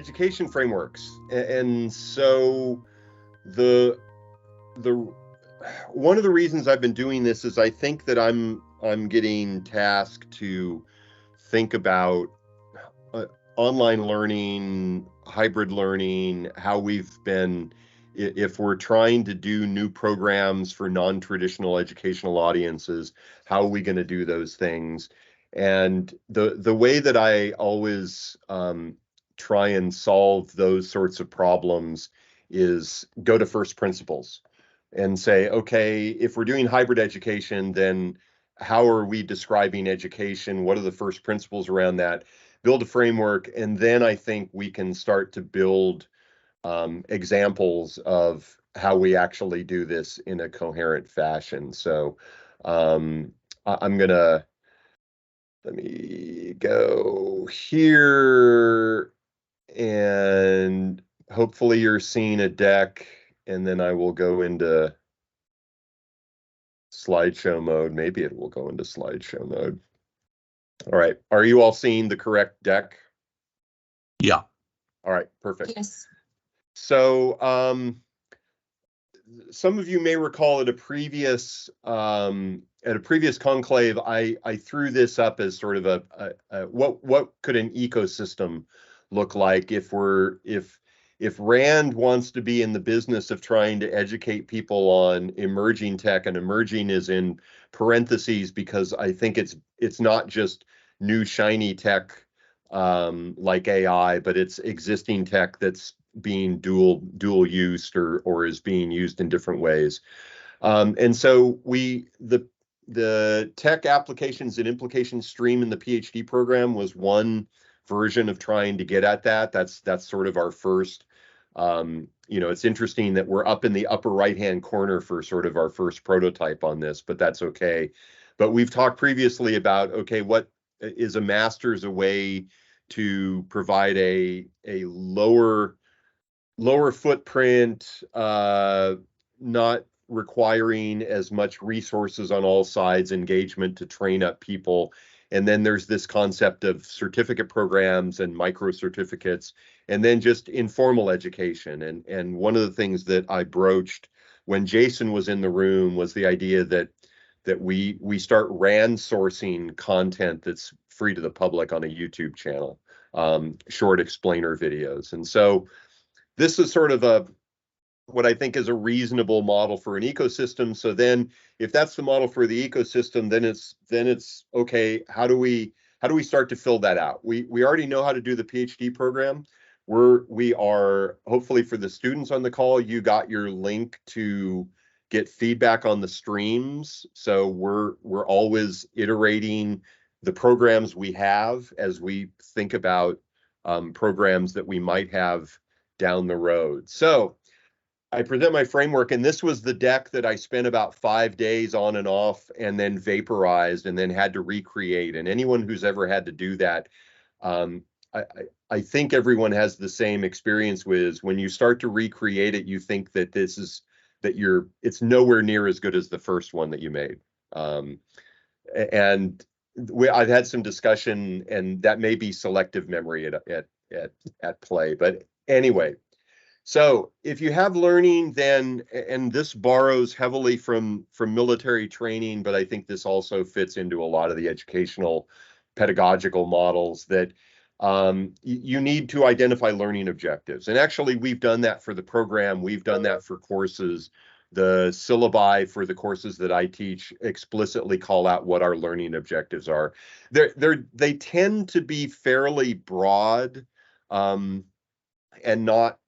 education frameworks. And so the one of the reasons I've been doing this is I think that I'm getting tasked to think about online learning, hybrid learning, how we've been, if we're trying to do new programs for non-traditional educational audiences, how are we going to do those things? And the way that I always try and solve those sorts of problems is go to first principles and say, okay, if we're doing hybrid education, then how are we describing education? What are the first principles around that? Build a framework, and then I think we can start to build examples of how we actually do this in a coherent fashion. So I'm gonna, let me go here, and hopefully you're seeing a deck, and then I will go into slideshow mode. Maybe it will go into slideshow mode. All right. Are you all seeing the correct deck? Yeah. All right. Perfect. Yes. So some of you may recall at a previous conclave, I threw this up as sort of a what could an ecosystem look like if Rand wants to be in the business of trying to educate people on emerging tech, and emerging is in parentheses because I think it's not just new shiny tech like AI, but it's existing tech that's being dual used or is being used in different ways. And so the tech applications and implications stream in the PhD program was one version of trying to get at that. That's sort of our first. It's interesting that we're up in the upper right-hand corner for sort of our first prototype on this, but that's okay. But we've talked previously about, okay, what is a master's a way to provide a lower footprint, not requiring as much resources on all sides, engagement to train up people. And then there's this concept of certificate programs and micro certificates, and then just informal education. And one of the things that I broached when Jason was in the room was the idea that we start RAND sourcing content that's free to the public on a YouTube channel, short explainer videos. And so this is sort of what I think is a reasonable model for an ecosystem. So then if that's the model for the ecosystem, then it's okay, how do we start to fill that out? We already know how to do the PhD program. We are, hopefully for the students on the call, you got your link to get feedback on the streams. So we're always iterating the programs we have as we think about programs that we might have down the road. So I present my framework, and this was the deck that I spent about 5 days on and off and then vaporized and then had to recreate. And anyone who's ever had to do that, I think everyone has the same experience with when you start to recreate it, you think that it's nowhere near as good as the first one that you made. And I've had some discussion, and that may be selective memory at play. But anyway, so if you have learning, then, and this borrows heavily from military training, but I think this also fits into a lot of the educational pedagogical models, that you need to identify learning objectives. And actually, we've done that for the program. We've done that for courses. The syllabi for the courses that I teach explicitly call out what our learning objectives are. They tend to be fairly broad and not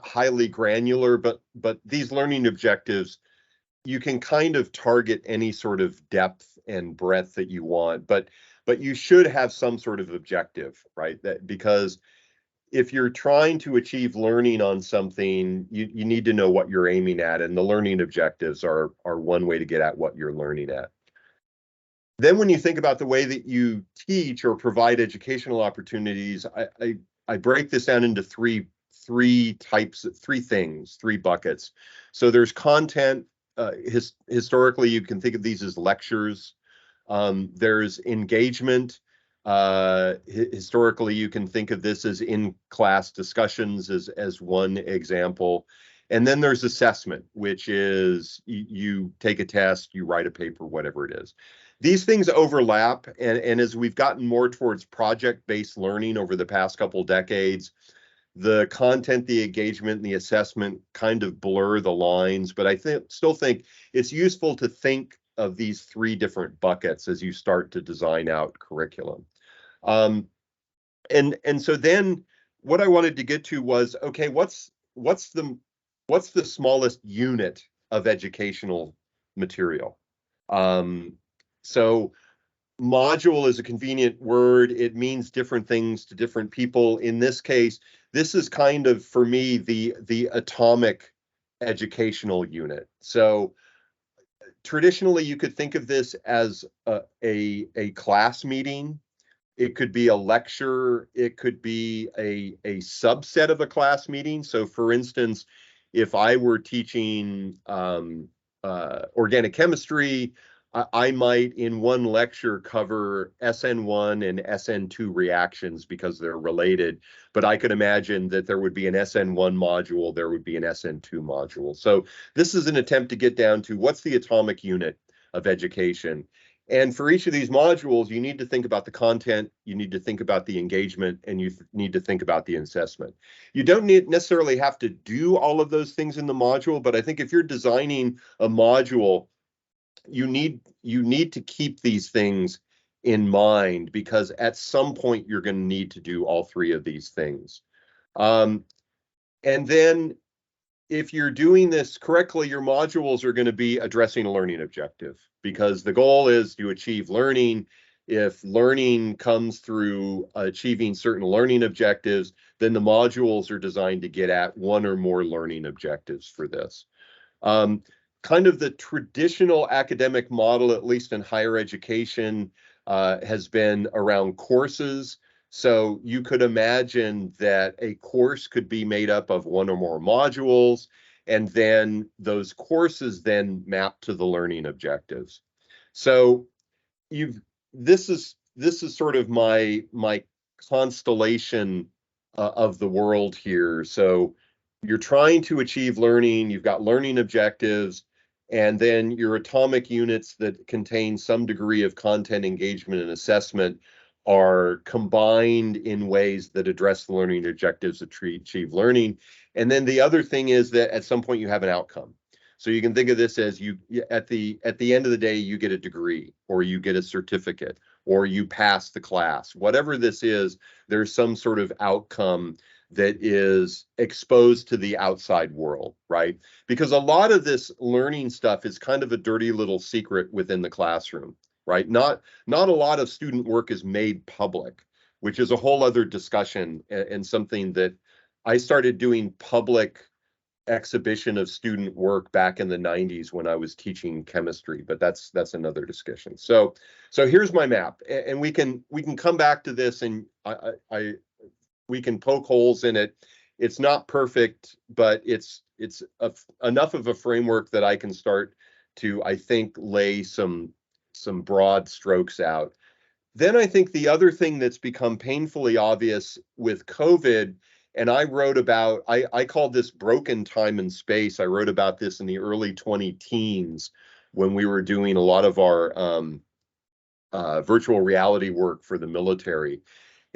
highly granular, but these learning objectives, you can kind of target any sort of depth and breadth that you want, but you should have some sort of objective, right? Because if you're trying to achieve learning on something, you need to know what you're aiming at, and the learning objectives are one way to get at what you're learning at. Then when you think about the way that you teach or provide educational opportunities, I break this down into three buckets. So there's content. Historically, you can think of these as lectures. There's engagement. Historically, you can think of this as in-class discussions as one example. And then there's assessment, which is you take a test, you write a paper, whatever it is. These things overlap, and as we've gotten more towards project-based learning over the past couple decades, the content, the engagement, and the assessment kind of blur the lines. But I still think it's useful to think of these three different buckets as you start to design out curriculum. Um, and so then what I wanted to get to was, okay, what's the smallest unit of educational material? So module is a convenient word. It means different things to different people. In this case, this is kind of, for me, the atomic educational unit. So traditionally, you could think of this as a class meeting. It could be a lecture. It could be a subset of a class meeting. So for instance, if I were teaching organic chemistry, I might in one lecture cover SN1 and SN2 reactions because they're related, but I could imagine that there would be an SN1 module, there would be an SN2 module. So this is an attempt to get down to what's the atomic unit of education. And for each of these modules, you need to think about the content, you need to think about the engagement, and you need to think about the assessment. You don't necessarily have to do all of those things in the module, but I think if you're designing a module, you need to keep these things in mind because at some point you're going to need to do all three of these things. And then if you're doing this correctly, your modules are going to be addressing a learning objective because the goal is to achieve learning. If learning comes through achieving certain learning objectives, then the modules are designed to get at one or more learning objectives for this. Kind of the traditional academic model, at least in higher education, has been around courses. So you could imagine that a course could be made up of one or more modules, and then those courses then map to the learning objectives. So you've this is sort of my constellation of the world here. So you're trying to achieve learning, you've got learning objectives, and then your atomic units that contain some degree of content engagement and assessment are combined in ways that address the learning objectives that achieve learning. And then the other thing is that at some point you have an outcome. So you can think of this as you at the end of the day, you get a degree or you get a certificate or you pass the class. Whatever this is, there's some sort of outcome that is exposed to the outside world, right? Because a lot of this learning stuff is kind of a dirty little secret within the classroom, right? Not a lot of student work is made public, which is a whole other discussion and something that I started doing public exhibition of student work back in the 90s when I was teaching chemistry, but that's another discussion. So here's my map, and we can come back to this, and we can poke holes in it. It's not perfect, but it's enough of a framework that I can start to, I think, lay some broad strokes out. Then I think the other thing that's become painfully obvious with COVID, and I wrote about, I called this broken time and space. I wrote about this in the early 20 teens when we were doing a lot of our virtual reality work for the military.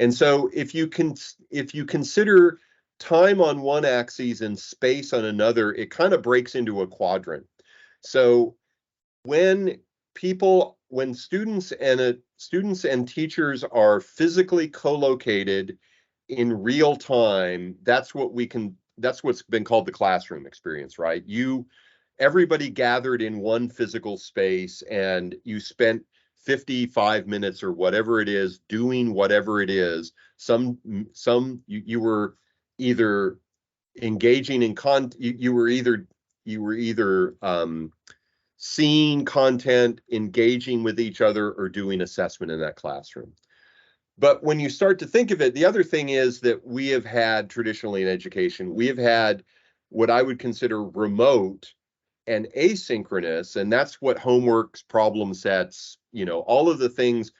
And so if you consider time on one axis and space on another, it kind of breaks into a quadrant. So when students and teachers are physically co-located in real time, that's what's been called the classroom experience, right? Everybody gathered in one physical space and you spent 55 minutes or whatever it is doing whatever it is. You were either engaging in you were either seeing content, engaging with each other, or doing assessment in that classroom. But when you start to think of it, the other thing is that we have had traditionally in education, we have had what I would consider remote and asynchronous, and that's what homeworks, problem sets, all of the things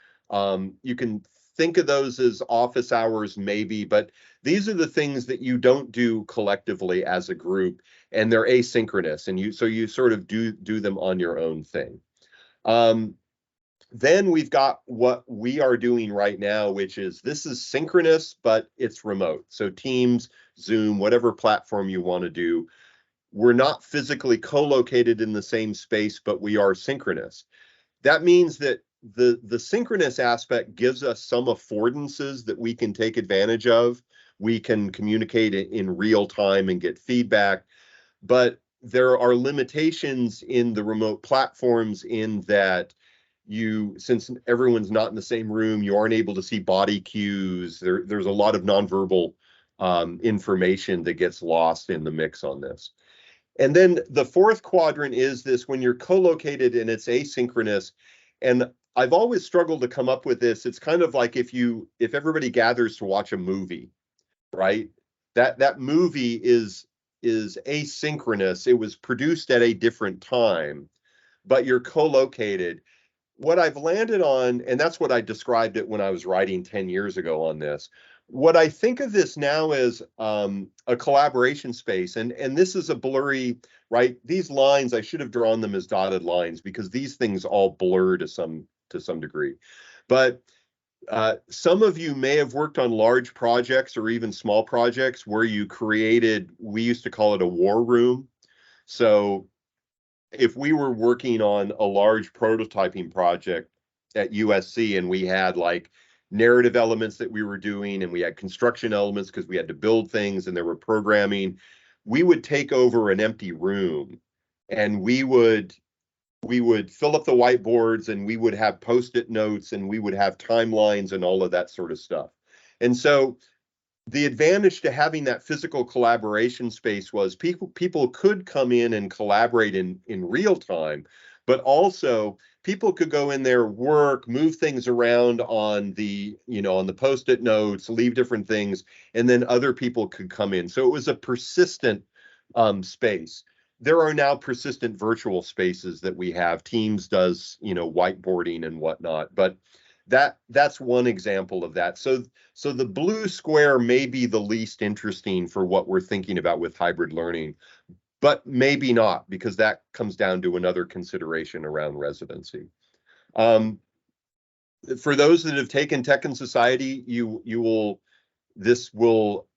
you can think of those as office hours maybe, but these are the things that you don't do collectively as a group, and they're asynchronous, and you sort of do them on your own thing. Then we've got what we are doing right now, which is this is synchronous, but it's remote. So Teams, Zoom, whatever platform you want to do, we're not physically co-located in the same space, but we are synchronous. That means that the synchronous aspect gives us some affordances that we can take advantage of. We can communicate in real time and get feedback, but there are limitations in the remote platforms in that since everyone's not in the same room, you aren't able to see body cues. There's a lot of nonverbal information that gets lost in the mix on this. And then the fourth quadrant is this when you're co-located and it's asynchronous. And I've always struggled to come up with this. It's kind of like if everybody gathers to watch a movie, right? That movie is asynchronous. It was produced at a different time, but you're co-located. What I've landed on, and that's what I described it when I was writing 10 years ago on this. What I think of this now is a collaboration space, and this is a blurry, right? These lines, I should have drawn them as dotted lines because these things all blur to some degree. But some of you may have worked on large projects or even small projects where you created, we used to call it a war room. So if we were working on a large prototyping project at USC and we had like narrative elements that we were doing and we had construction elements because we had to build things and there were programming, we would take over an empty room and we would fill up the whiteboards and we would have post-it notes and we would have timelines and all of that sort of stuff. And so the advantage to having that physical collaboration space was people could come in and collaborate in real time, but also people could go in there, work, move things around on the post-it notes, leave different things, and then other people could come in. So it was a persistent space. There are now persistent virtual spaces that we have. Teams does, whiteboarding and whatnot, but that's one example of that. So the blue square may be the least interesting for what we're thinking about with hybrid learning, but maybe not, because that comes down to another consideration around residency. For those that have taken Tech and Society, this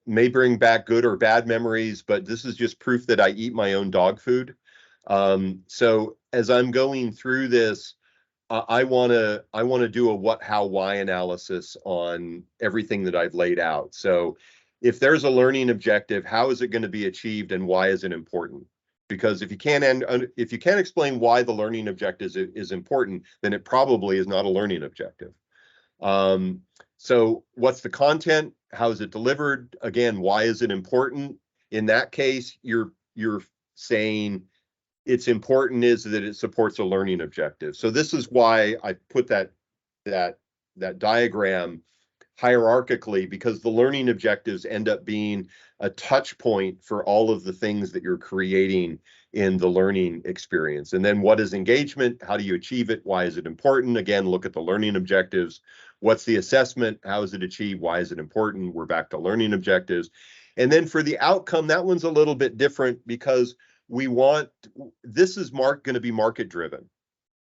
may bring back good or bad memories, but this is just proof that I eat my own dog food. So as I'm going through this, I want to do a what, how, why analysis on everything that I've laid out. So if there's a learning objective, how is it going to be achieved and why is it important? Because if you can't explain why the learning objective is important, then it probably is not a learning objective. So what's the content? How is it delivered? Again, why is it important? In that case, you're saying it's important is that it supports a learning objective. So this is why I put that diagram hierarchically, because the learning objectives end up being a touch point for all of the things that you're creating in the learning experience. And then what is engagement? How do you achieve it? Why is it important? Again, look at the learning objectives. What's the assessment? How is it achieved? Why is it important? We're back to learning objectives. And then for the outcome, that one's a little bit different because this is going to be market driven.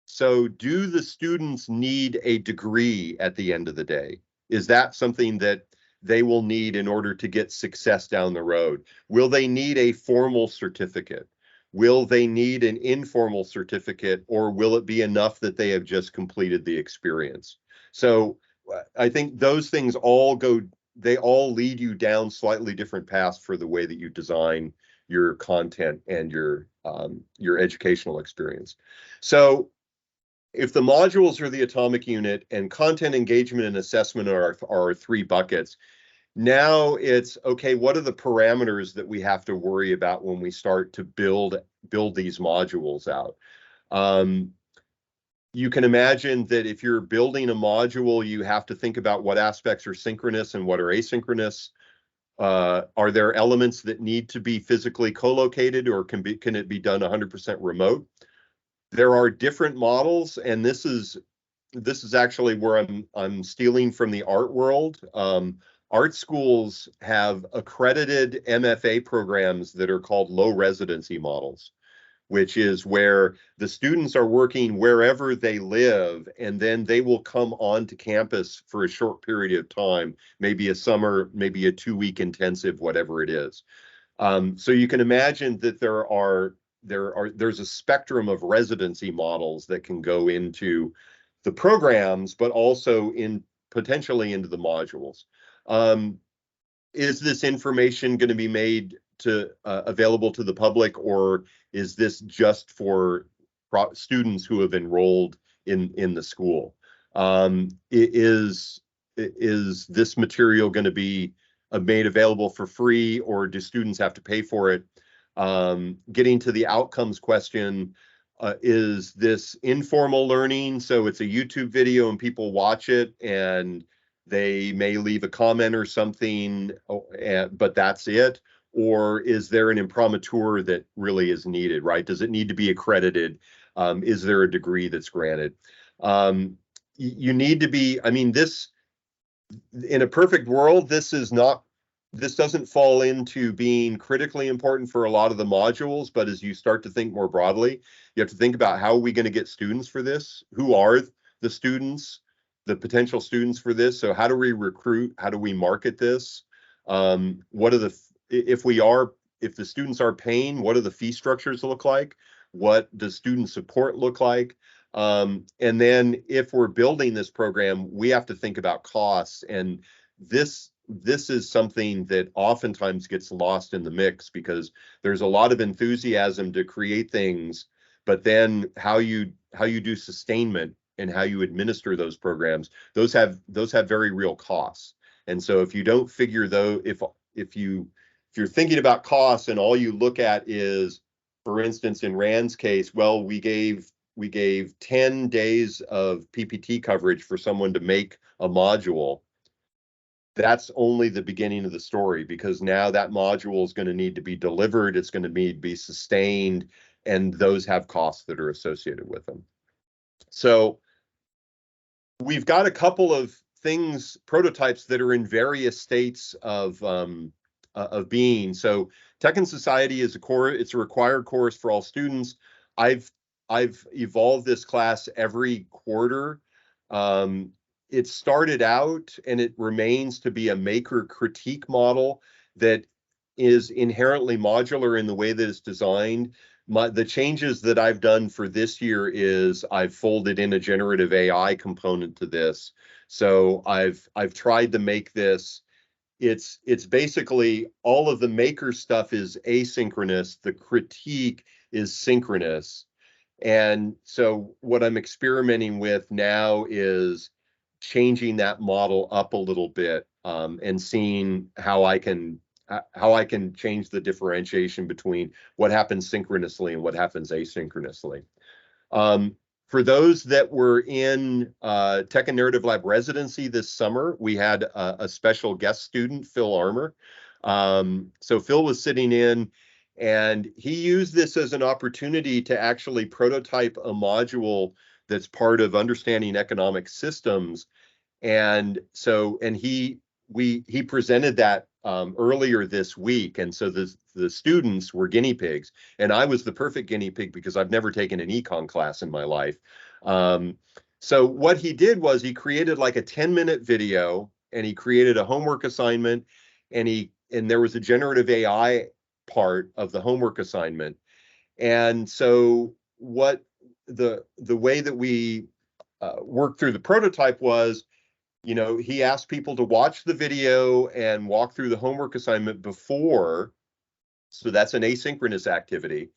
So do the students need a degree at the end of the day? Is that something that they will need in order to get success down the road? Will they need a formal certificate? Will they need an informal certificate, or will it be enough that they have just completed the experience? So I think those things all lead you down slightly different paths for the way that you design your content and your educational experience. So if the modules are the atomic unit and content, engagement, and assessment are our three buckets, now it's okay, what are the parameters that we have to worry about when we start to build these modules out? You can imagine that if you're building a module, you have to think about what aspects are synchronous and what are asynchronous. Are there elements that need to be physically co-located, or can it be done 100% remote? There are different models, and this is this is actually where I'm stealing from the art world. Art schools have accredited MFA programs that are called low residency models, which is where the students are working wherever they live, and then they will come onto campus for a short period of time, maybe a summer, maybe a 2-week intensive, whatever it is. So you can imagine that there's a spectrum of residency models that can go into the programs, but also in potentially into the modules. Um, is this information going to be made to available to the public, or is this just for students who have enrolled in the school? Is this material going to be made available for free, or do students have to pay for it? Getting to the outcomes question, is this informal learning? So it's a YouTube video and people watch it and they may leave a comment or something, but that's it. Or is there an imprimatur that really is needed, right? Does it need to be accredited? Is there a degree that's granted? You need to be, I mean, this, in a perfect world, this doesn't fall into being critically important for a lot of the modules, but as you start to think more broadly, you have to think about how are we going to get students for this? Who are the students, the potential students for this? So how do we recruit? How do we market this? What are the, if the students are paying, what do the fee structures look like? What does student support look like? And then if we're building this program, we have to think about costs. And this is something that oftentimes gets lost in the mix because there's a lot of enthusiasm to create things, but then how you do sustainment and how you administer those programs, those have very real costs. And so if you don't figure though, if you're thinking about costs and all you look at is, for instance, in Rand's case, well, we gave 10 days of PPT coverage for someone to make a module. That's only the beginning of the story, because now that module is going to need to be delivered, it's going to need to be sustained, and those have costs that are associated with them. So we've got a couple of things, prototypes that are in various states of being. So Tech and Society is it's a required course for all students. I've evolved this class every quarter. It started out and it remains to be a maker critique model that is inherently modular in the way that it's designed. The changes that I've done for this year is I've folded in a generative AI component to this. So I've tried to make this, it's basically all of the maker stuff is asynchronous, the critique is synchronous. And so what I'm experimenting with now is changing that model up a little bit, and seeing how I can change the differentiation between what happens synchronously and what happens asynchronously. For those that were in Tech and Narrative Lab residency this summer, we had a special guest student, Phil Armour. So Phil was sitting in, and he used this as an opportunity to actually prototype a module that's part of understanding economic systems. And so, and he presented that earlier this week. And so the students were guinea pigs, and I was the perfect guinea pig because I've never taken an econ class in my life. So what he did was he created like a 10-minute video, and he created a homework assignment, and there was a generative AI part of the homework assignment. And so what the way that we worked through the prototype was, he asked people to watch the video and walk through the homework assignment before. So that's an asynchronous activity.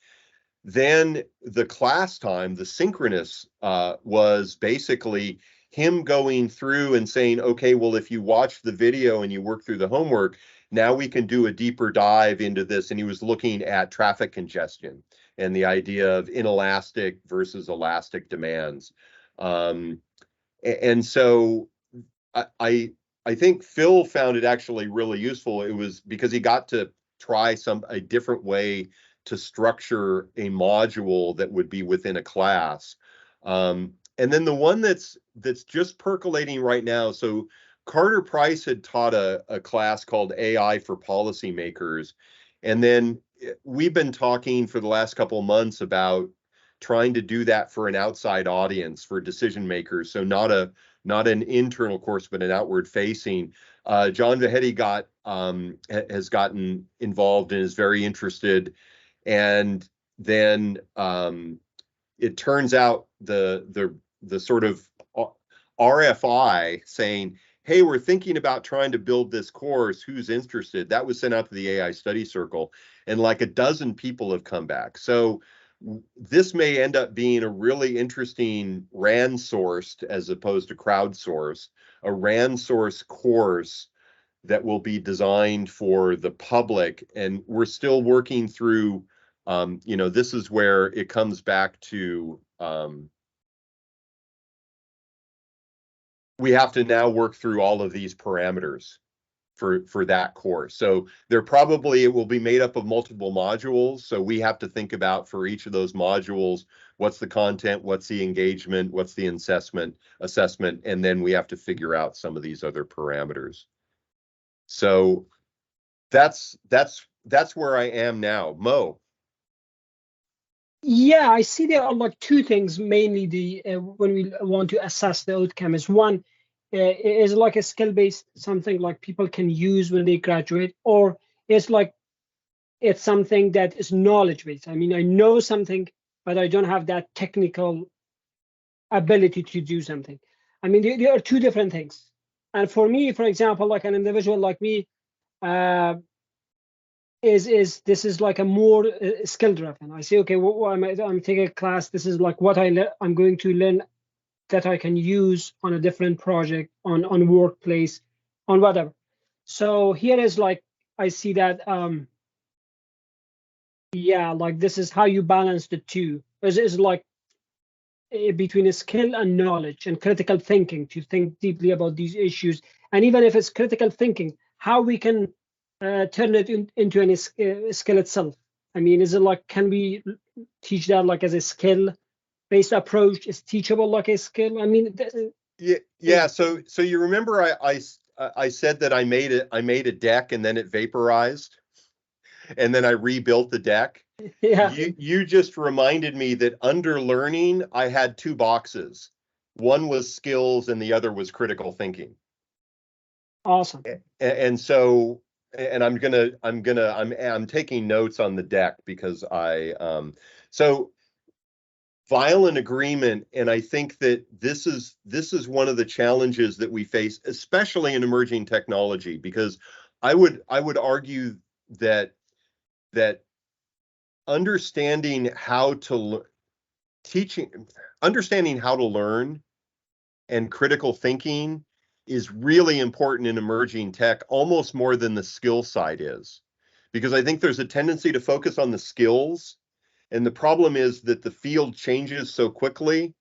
Then the class time, the synchronous, was basically him going through and saying, okay, well, if you watch the video and you work through the homework, now we can do a deeper dive into this. And he was looking at traffic congestion and the idea of inelastic versus elastic demands. And so I think Phil found it actually really useful. It was because he got to try a different way to structure a module that would be within a class. And then the one that's that's just percolating right now. So Carter Price had taught a class called AI for Policymakers, and then we've been talking for the last couple of months about trying to do that for an outside audience for decision makers. So not an internal course, but an outward facing. John Vahedi has gotten involved and is very interested. And then it turns out the sort of RFI saying, hey, we're thinking about trying to build this course. Who's interested? That was sent out to the AI study circle, and like a dozen people have come back. So this may end up being a really interesting RAND sourced as opposed to crowdsourced, a RAND source course that will be designed for the public. And we're still working through, this is where it comes back to, we have to now work through all of these parameters for that course. So it will be made up of multiple modules. So we have to think about for each of those modules, what's the content, what's the engagement, what's the assessment, and then we have to figure out some of these other parameters. So that's where I am now. Mo. Yeah, I see there are like two things mainly when we want to assess the outcome is one is like a skill-based something like people can use when they graduate, or it's like it's something that is knowledge-based. I mean, I know something, but I don't have that technical ability to do something. I mean, there are two different things. And for me, for example, like an individual like me, this is like a more skill driven. I say, okay, I'm taking a class. This is like what I'm going to learn that I can use on a different project, on workplace, on whatever. So here is like I see that yeah, like this is how you balance the two. Is like between a skill and knowledge and critical thinking to think deeply about these issues. And even if it's critical thinking, how we can turn it into a skill itself. I mean, is it like, can we teach that like as a skill-based approach? Is teachable like a skill? I mean, yeah. So you remember I said that I made a deck and then it vaporized, and then I rebuilt the deck. Yeah. You just reminded me that under learning, I had two boxes. One was skills and the other was critical thinking. Awesome. And so, and I'm taking notes on the deck because so violent agreement. And I think that this is one of the challenges that we face, especially in emerging technology, because I would argue that understanding how to learn and critical thinking is really important in emerging tech, almost more than the skill side is, because I think there's a tendency to focus on the skills, and the problem is that the field changes so quickly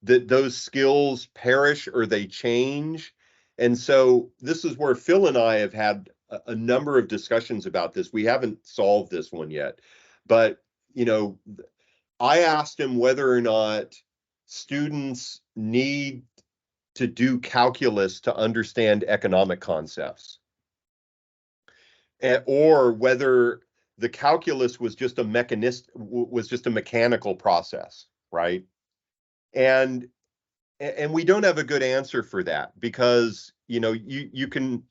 that those skills perish or they change. And so this is where Phil and I have had a number of discussions about this. We haven't solved this one yet, but I asked him whether or not students need to do calculus to understand economic concepts, or whether the calculus was just a mechanical process, right? And we don't have a good answer for that, because you can,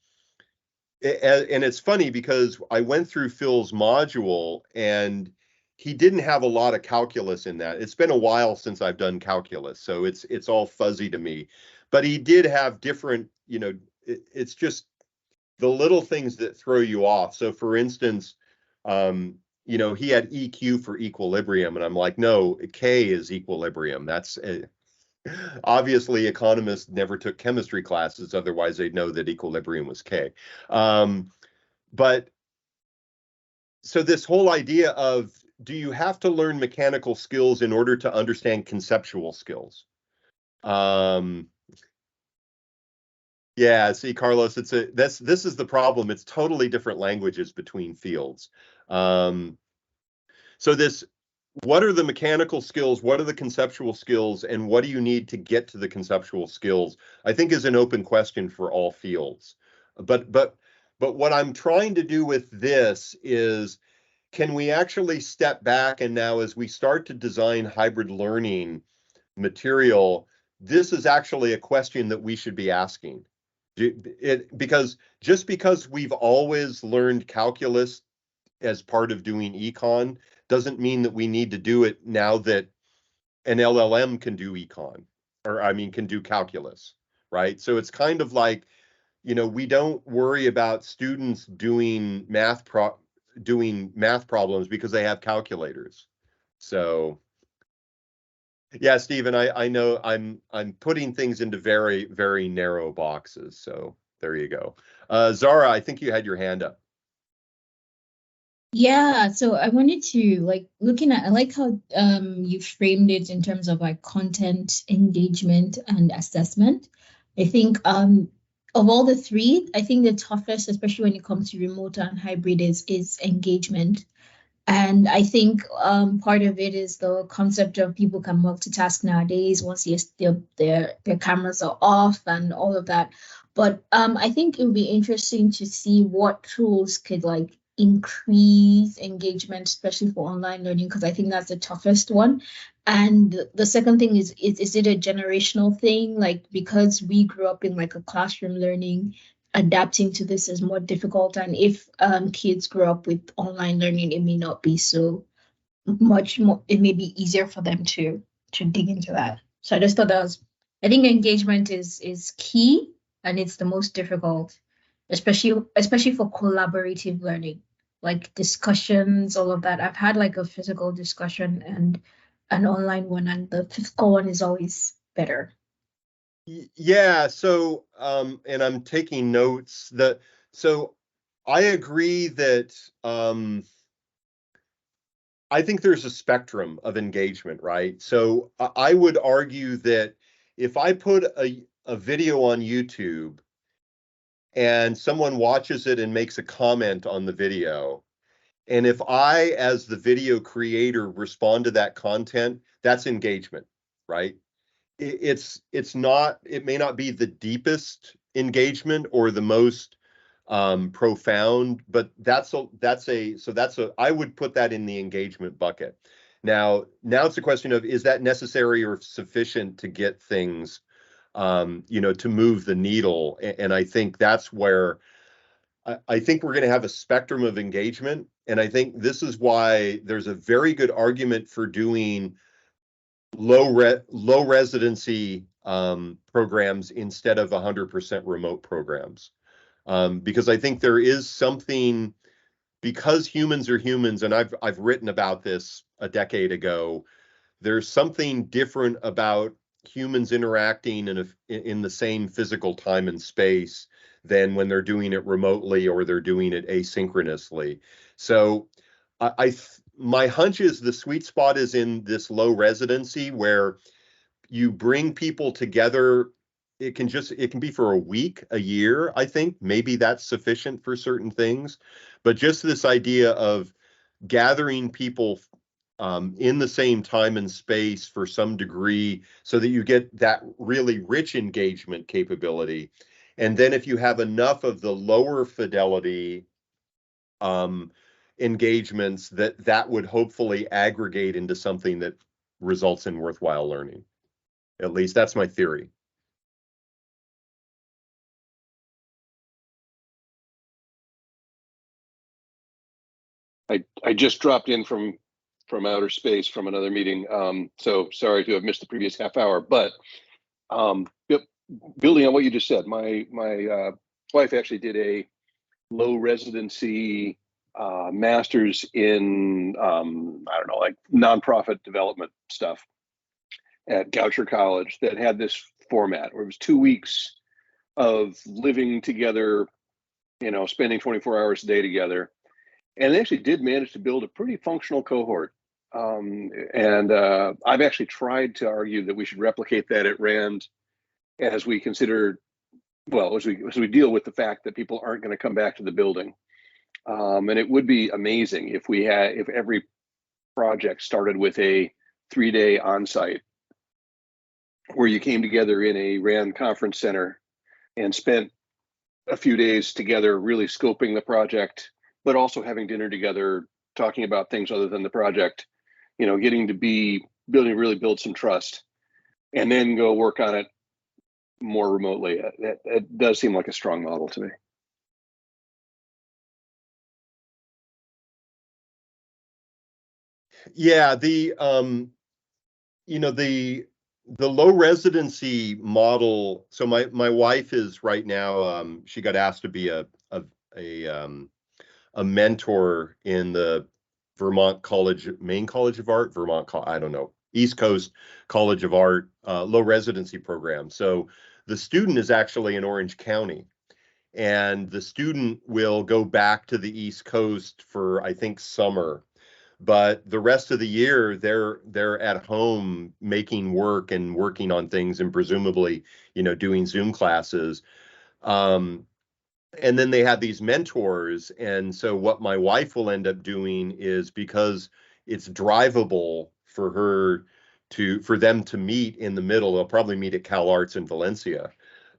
and it's funny because I went through Phil's module and he didn't have a lot of calculus in that. It's been a while since I've done calculus, so it's all fuzzy to me. But he did have different, it's just the little things that throw you off. So for instance, he had EQ for equilibrium, and I'm like, no, K is equilibrium. That's obviously economists never took chemistry classes, otherwise they'd know that equilibrium was K. But so this whole idea of, do you have to learn mechanical skills in order to understand conceptual skills? Yeah, see, Carlos, this is the problem. It's totally different languages between fields. So what are the mechanical skills, what are the conceptual skills, and what do you need to get to the conceptual skills, I think is an open question for all fields. But what I'm trying to do with this is, can we actually step back, and now as we start to design hybrid learning material, this is actually a question that we should be asking. Because just because we've always learned calculus as part of doing econ doesn't mean that we need to do it now that an LLM can do econ, or I mean, can do calculus, right? So it's kind of like, we don't worry about students doing math problems because they have calculators. So yeah, Stephen, I know I'm putting things into very, very narrow boxes. So there you go. Zara, I think you had your hand up. Yeah, so I wanted to I like how you framed it in terms of like content, engagement, and assessment. I think of all the three, I think the toughest, especially when it comes to remote and hybrid, is engagement. And I think part of it is the concept of people can multitask nowadays once their cameras are off and all of that. But I think it would be interesting to see what tools could like increase engagement, especially for online learning, because I think that's the toughest one. And the second thing is it a generational thing? Like because we grew up in like a classroom learning, adapting to this is more difficult. And if kids grow up with online learning, it may not be so much more, it may be easier for them to dig into that. So I just thought I think engagement is key and it's the most difficult, especially for collaborative learning, like discussions, all of that. I've had like a physical discussion and an online one, and the physical one is always better. Yeah, so and I'm taking notes. So I agree that I think there's a spectrum of engagement, right? So I would argue that if I put a video on YouTube and someone watches it and makes a comment on the video, and if I, as the video creator, respond to that content, that's engagement, right? It may not be the deepest engagement or the most profound, but I would put that in the engagement bucket. Now it's a question of, is that necessary or sufficient to get things, to move the needle? And I think that's where I think we're going to have a spectrum of engagement. And I think this is why there's a very good argument for doing low residency programs instead of 100% remote programs. Because I think there is something, because humans are humans, and I've written about this a decade ago, there's something different about humans interacting in the same physical time and space than when they're doing it remotely or they're doing it asynchronously. So my hunch is the sweet spot is in this low residency where you bring people together. It can be for a week, a year. I think maybe that's sufficient for certain things, but just this idea of gathering people in the same time and space for some degree so that you get that really rich engagement capability. And then if you have enough of the lower fidelity engagements, that would hopefully aggregate into something that results in worthwhile learning. At least that's my theory. I just dropped in from outer space from another meeting, so sorry to have missed the previous half hour. But building on what you just said, my wife actually did a low residency master's in I don't know, like nonprofit development stuff at Goucher College that had this format where it was 2 weeks of living together, spending 24 hours a day together. And they actually did manage to build a pretty functional cohort. And I've actually tried to argue that we should replicate that at Rand as we consider, well, as we deal with the fact that people aren't going to come back to the building. And it would be amazing if every project started with a 3-day onsite where you came together in a RAND conference center and spent a few days together really scoping the project, but also having dinner together, talking about things other than the project, getting to really build some trust, and then go work on it more remotely. That does seem like a strong model to me. Yeah, the low residency model. So my wife is right now, she got asked to be a mentor in the Vermont College, Maine College of Art, I don't know, East Coast College of Art, low residency program. So the student is actually in Orange County, and the student will go back to the East Coast for, I think, summer. But the rest of the year, they're at home making work and working on things, and presumably, doing Zoom classes. And then they have these mentors. And so what my wife will end up doing is, because it's drivable for them to meet in the middle, they'll probably meet at Cal Arts in Valencia.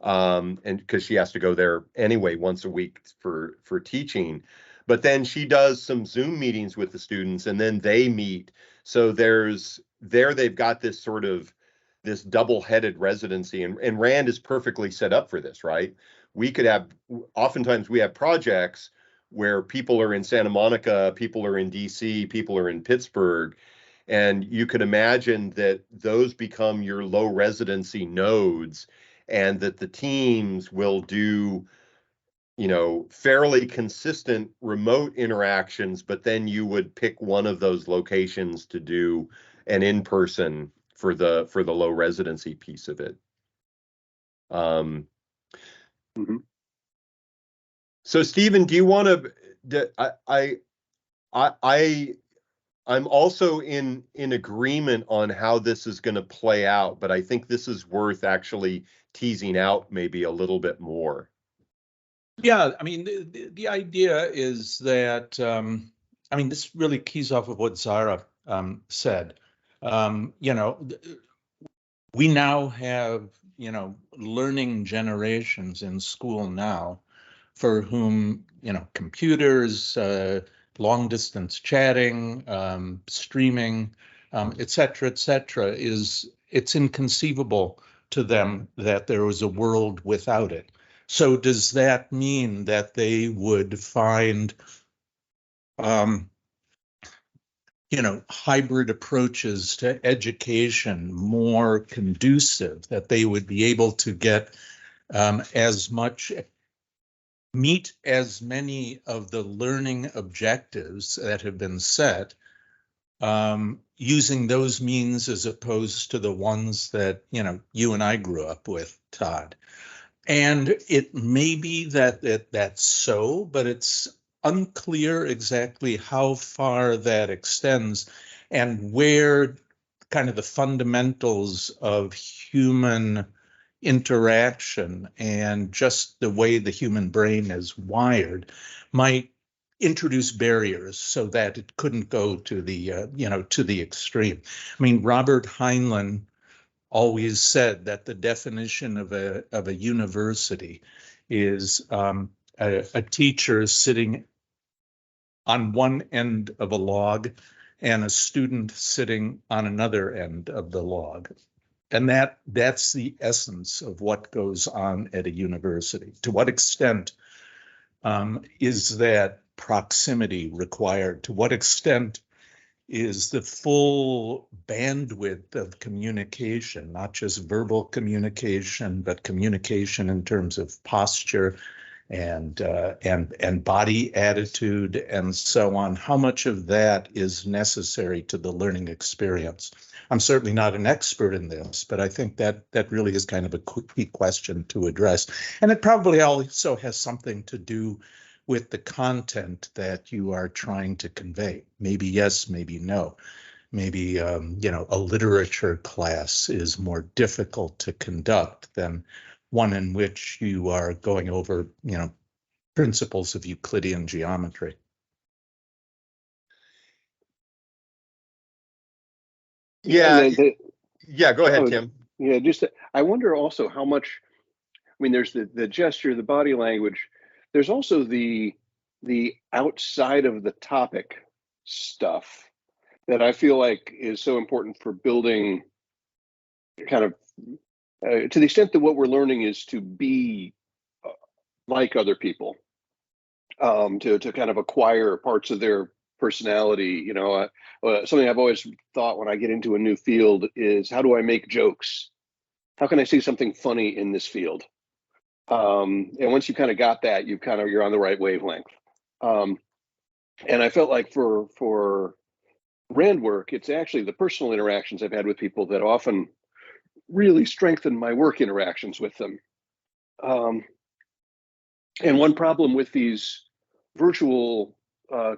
And because she has to go there anyway once a week for teaching. But then she does some Zoom meetings with the students, and then they meet. So they've got this sort of this double-headed residency, and Rand is perfectly set up for this, right? Oftentimes we have projects where people are in Santa Monica, people are in DC, people are in Pittsburgh, and you could imagine that those become your low residency nodes, and that the teams will do, fairly consistent remote interactions, but then you would pick one of those locations to do an in-person for the low residency piece of it. Mm-hmm. So Stephen, do you want to? I'm also in agreement on how this is going to play out, but I think this is worth actually teasing out maybe a little bit more. Yeah, I mean, the idea is that, this really keys off of what Zara said. We now have, learning generations in school now for whom, computers, long distance chatting, streaming, et cetera, it's inconceivable to them that there was a world without it. So does that mean that they would find, hybrid approaches to education more conducive, that they would be able to get meet as many of the learning objectives that have been set, using those means as opposed to the ones that, you and I grew up with, Todd? And it may be that's so, but it's unclear exactly how far that extends and where kind of the fundamentals of human interaction and just the way the human brain is wired might introduce barriers so that it couldn't go to the extreme. I mean, Robert Heinlein always said that the definition of a university is a teacher sitting on one end of a log and a student sitting on another end of the log. And that's the essence of what goes on at a university. To what extent is that proximity required? To what extent is the full bandwidth of communication, not just verbal communication, but communication in terms of posture and body attitude and so on? How much of that is necessary to the learning experience? I'm certainly not an expert in this, but I think that really is kind of a key question to address. And it probably also has something to do with the content that you are trying to convey. Maybe yes, maybe no. Maybe, a literature class is more difficult to conduct than one in which you are going over, principles of Euclidean geometry. Yeah, the, yeah. Go ahead, oh, Tim. yeah, just I wonder also how much. I mean, there's the gesture, the body language. There's also the outside of the topic stuff that I feel like is so important for building kind of to the extent that what we're learning is to be like other people, to kind of acquire parts of their personality. You know, something I've always thought when I get into a new field is how do I make jokes? How can I see something funny in this field? And once you kind of got that, you're on the right wavelength. And I felt like for Rand work, it's actually the personal interactions I've had with people that often really strengthen my work interactions with them. And one problem with these virtual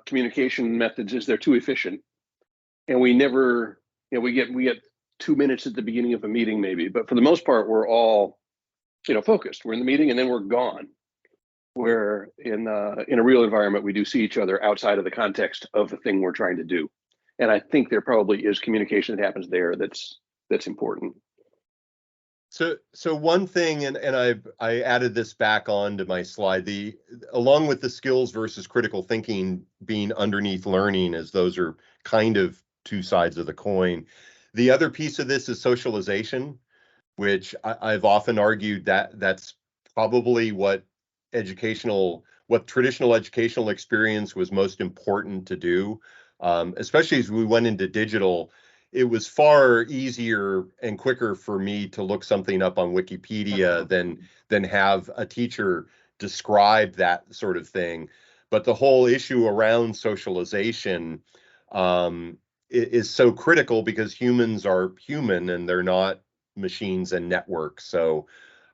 communication methods is they're too efficient, and we never, we get 2 minutes at the beginning of a meeting maybe, but for the most part, we're all focused. We're in the meeting and then we're gone. Where in a real environment, we do see each other outside of the context of the thing we're trying to do, and I think there probably is communication that happens there that's important. So one thing, and I added this back onto my slide, along with the skills versus critical thinking being underneath learning, as those are kind of two sides of the coin. The other piece of this is socialization, which I've often argued that's probably what traditional educational experience was most important to do, especially as we went into digital. It was far easier and quicker for me to look something up on Wikipedia than have a teacher describe that sort of thing. But the whole issue around socialization is so critical because humans are human and they're not machines and networks. So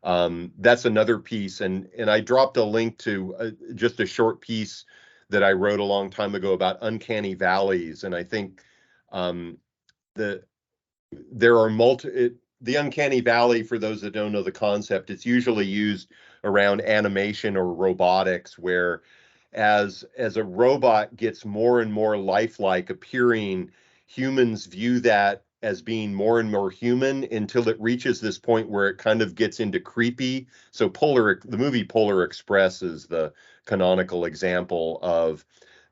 that's another piece. And I dropped a link to just a short piece that I wrote a long time ago about uncanny valleys. And I think there are the uncanny valley, for those that don't know the concept, it's usually used around animation or robotics, where as a robot gets more and more lifelike appearing, humans view that as being more and more human until it reaches this point where it kind of gets into creepy. So the movie Polar Express is the canonical example of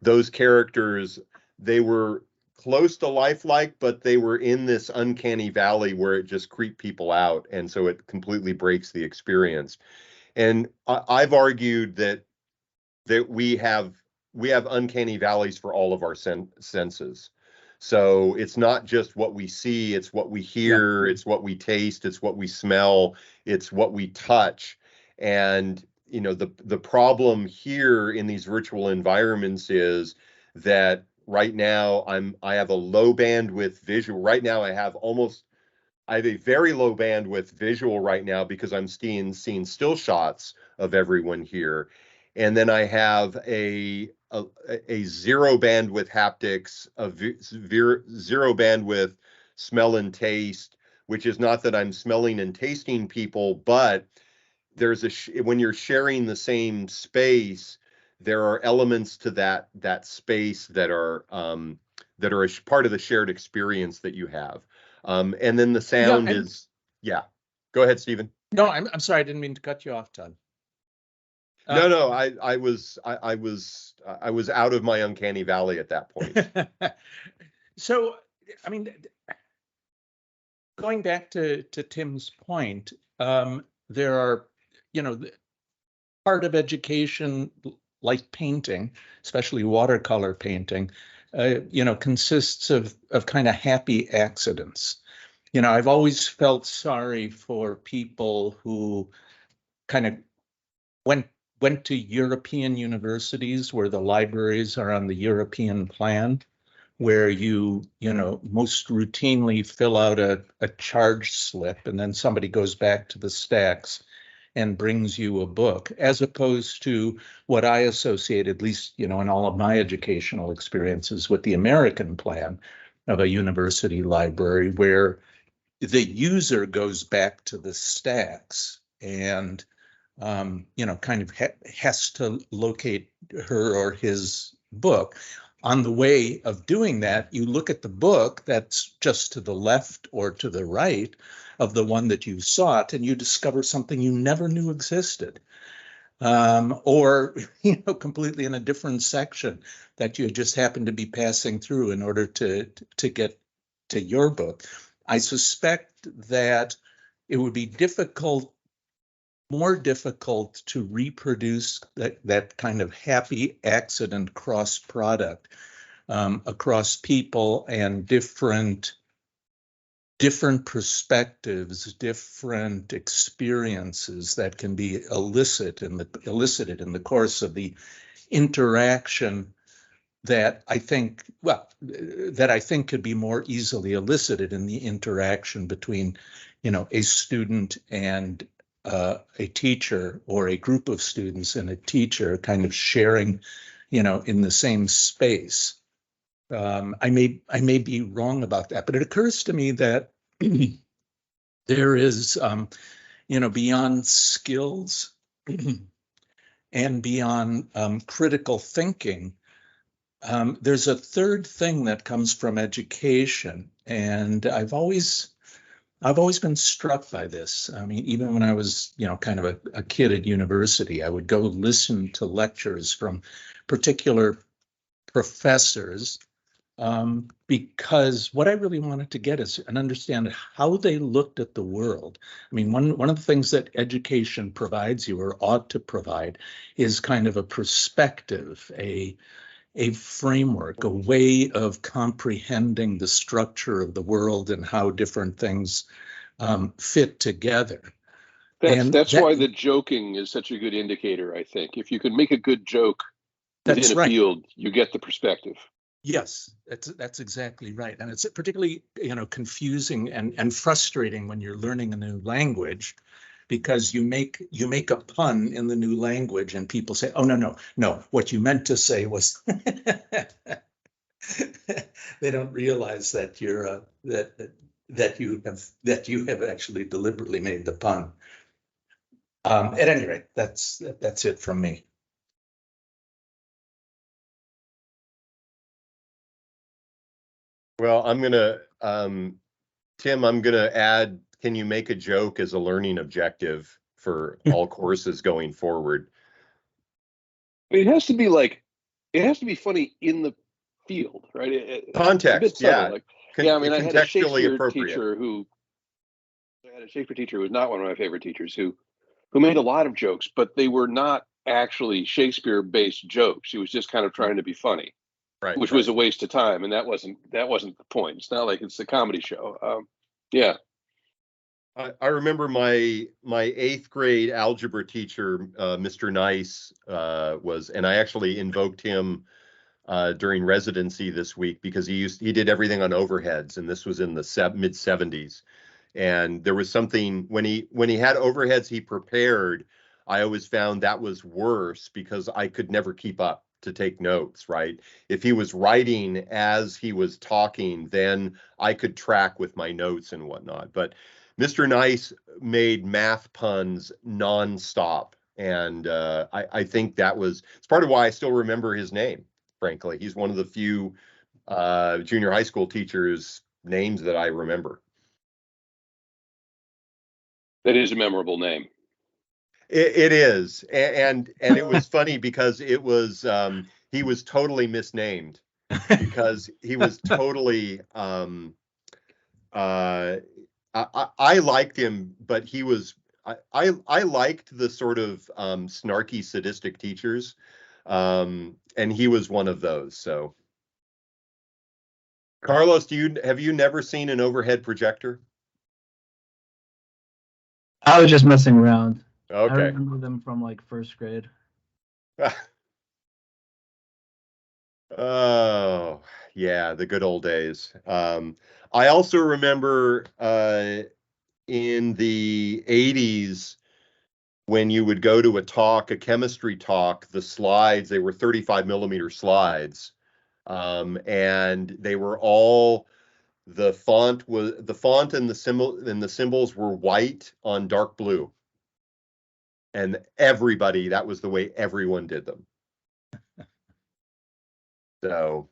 those characters. They were close to lifelike, but they were in this uncanny valley where it just creeped people out, and so it completely breaks the experience. And I've argued that we have uncanny valleys for all of our senses. So it's not just what we see, it's what we hear, it's what we taste, it's what we smell, it's what we touch. And the problem here in these virtual environments is that right now I have a low bandwidth visual. Right now I have a very low bandwidth visual right now because I'm seeing still shots of everyone here. And then I have a zero bandwidth haptics, zero bandwidth smell and taste, which is not that I'm smelling and tasting people, but there's when you're sharing the same space, there are elements to that space that are a part of the shared experience that you have. And then the sound is, yeah. Go ahead, Stephen. No, I'm sorry, I didn't mean to cut you off, Todd. No, I was out of my uncanny valley at that point. So, I mean, going back to Tim's point, there are, part of education, like painting, especially watercolor painting, consists of kind of happy accidents. I've always felt sorry for people who kind of went to European universities where the libraries are on the European plan, where you most routinely fill out a charge slip and then somebody goes back to the stacks and brings you a book, as opposed to what I associate, at least, in all of my educational experiences, with the American plan of a university library, where the user goes back to the stacks and kind of has to locate her or his book. on the way of doing that, you look at the book that's just to the left or to the right of the one that you sought, and you discover something you never knew existed. Or, completely in a different section that you just happen to be passing through in order to get to your book. I suspect that it would be more difficult to reproduce that kind of happy accident cross product across people and different perspectives, different experiences that can be elicited in the course of the interaction that I think could be more easily elicited in the interaction between, a student and a teacher, or a group of students and a teacher kind of sharing, in the same space. I may be wrong about that, but it occurs to me that there is, beyond skills and beyond critical thinking, there's a third thing that comes from education, and I've always been struck by this. I mean, even when I was, kind of a kid at university, I would go listen to lectures from particular professors, because what I really wanted to get is and understand how they looked at the world. I mean, one of the things that education provides you, or ought to provide, is kind of a perspective, a framework, a way of comprehending the structure of the world and how different things fit together. That's why the joking is such a good indicator, I think. If you can make a good joke within a field, you get the perspective. Yes, that's exactly right. And it's particularly, confusing and frustrating when you're learning a new language, because you make a pun in the new language and people say, "Oh, no, what you meant to say was," they don't realize that you're that you have actually deliberately made the pun. At any rate, that's it from me. Well, Tim, I'm gonna add, can you make a joke as a learning objective for all courses going forward? It has to be funny in the field, right? Context, yeah. Like, I mean, I had a Shakespeare appropriate teacher who was not one of my favorite teachers, who made a lot of jokes, but they were not actually Shakespeare-based jokes. He was just kind of trying to be funny. Right, which was a waste of time, and that wasn't the point. It's not like it's a comedy show. Yeah. I remember my 8th grade algebra teacher, Mr. Nice, and I actually invoked him during residency this week, because he did everything on overheads, and this was in the mid 70s. And there was something when he had overheads he prepared, I always found that was worse because I could never keep up to take notes, right? If he was writing as he was talking, then I could track with my notes and whatnot. But Mr. Nice made math puns nonstop. And I think it's part of why I still remember his name, frankly. He's one of the few junior high school teachers' names that I remember. That is a memorable name. It is, and it was funny because it was he was totally misnamed, because he was totally I liked him, but he was I liked the sort of snarky, sadistic teachers, and he was one of those. So, Carlos, have you never seen an overhead projector? I was just messing around. Okay. I remember them from like first grade. Oh, yeah, the good old days. I also remember in the 80s, when you would go to a chemistry talk, the slides, they were 35 millimeter slides. And they were all, the font and the symbols were white on dark blue. And that was the way everyone did them. So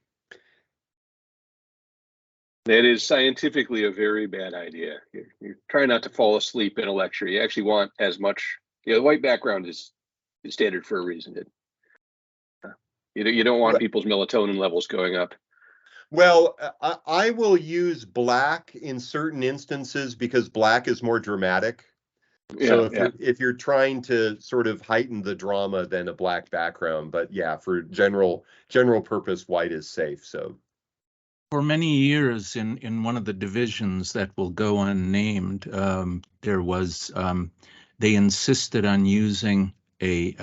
That is scientifically a very bad idea. You're trying not to fall asleep in a lecture. You actually want as much. The white background is standard for a reason. You don't want people's melatonin levels going up. Well, I will use black in certain instances because black is more dramatic. So if you're trying to sort of heighten the drama, then a black background. But yeah, for general purpose, white is safe. So for many years in one of the divisions that will go unnamed, there was they insisted on using a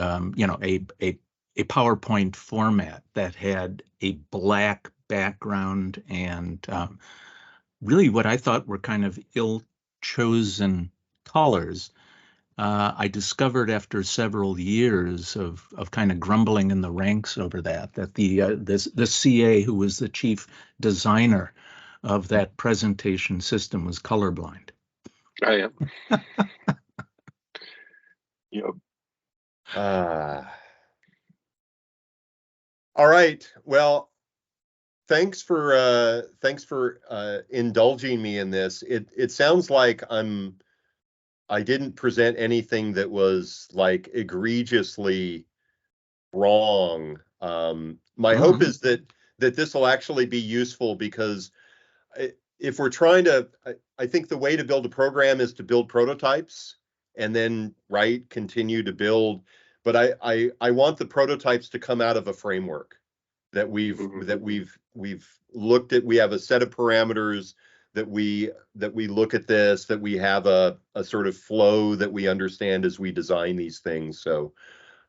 PowerPoint format that had a black background and really what I thought were kind of ill-chosen colors. I discovered after several years of kind of grumbling in the ranks over that the CA who was the chief designer of that presentation system was colorblind. I am. Yep. All right. Well, thanks for indulging me in this. It sounds like I didn't present anything that was like egregiously wrong. My hope is that this will actually be useful because if we're trying to, I think the way to build a program is to build prototypes and then continue to build. But I want the prototypes to come out of a framework that we've looked at. We have a set of parameters that we look at this, that we have a sort of flow that we understand as we design these things. So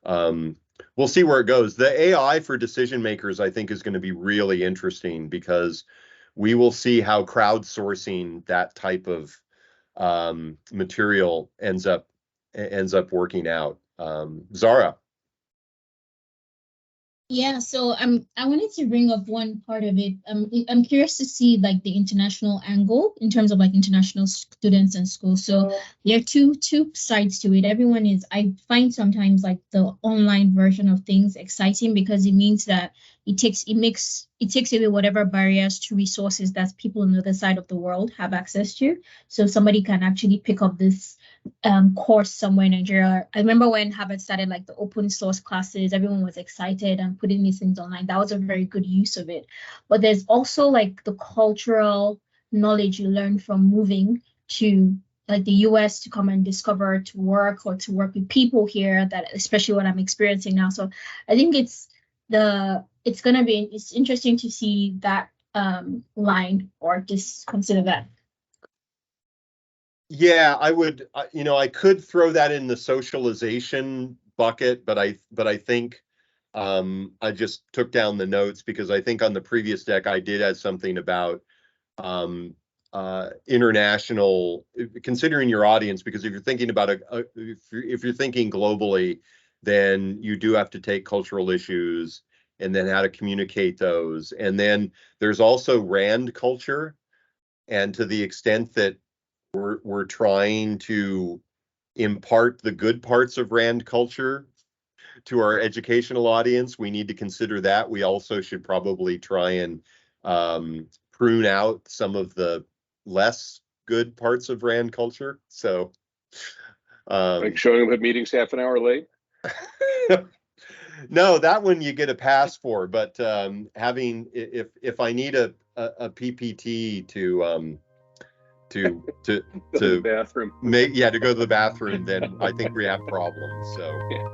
we'll see where it goes. The AI for decision makers, I think, is going to be really interesting because we will see how crowdsourcing that type of material ends up working out. Zara. Yeah, so I wanted to bring up one part of it. I'm curious to see like the international angle in terms of like international students and schools. So there are two sides to it. I find sometimes like the online version of things exciting because it means that it takes away whatever barriers to resources that people on the other side of the world have access to. So somebody can actually pick up this course somewhere in Nigeria. I remember when Harvard started like the open source classes, everyone was excited and putting these things online. That was a very good use of it. But there's also like the cultural knowledge you learn from moving to like the US to come and discover, to work with people here, that especially what I'm experiencing now. So I think it's interesting to see that line or just consider that. Yeah, I would, I could throw that in the socialization bucket, but I think I just took down the notes because I think on the previous deck I did add something about international, considering your audience, because if you're thinking about if you're thinking globally, then you do have to take cultural issues and then how to communicate those. And then there's also RAND culture, and to the extent that we're trying to impart the good parts of RAND culture to our educational audience, we need to consider that. We also should probably try and prune out some of the less good parts of RAND culture. So like showing up at meetings half an hour late. No, that one you get a pass for, but having, if I need a PPT to the bathroom, to go to the bathroom, then I think we have problems. So yeah.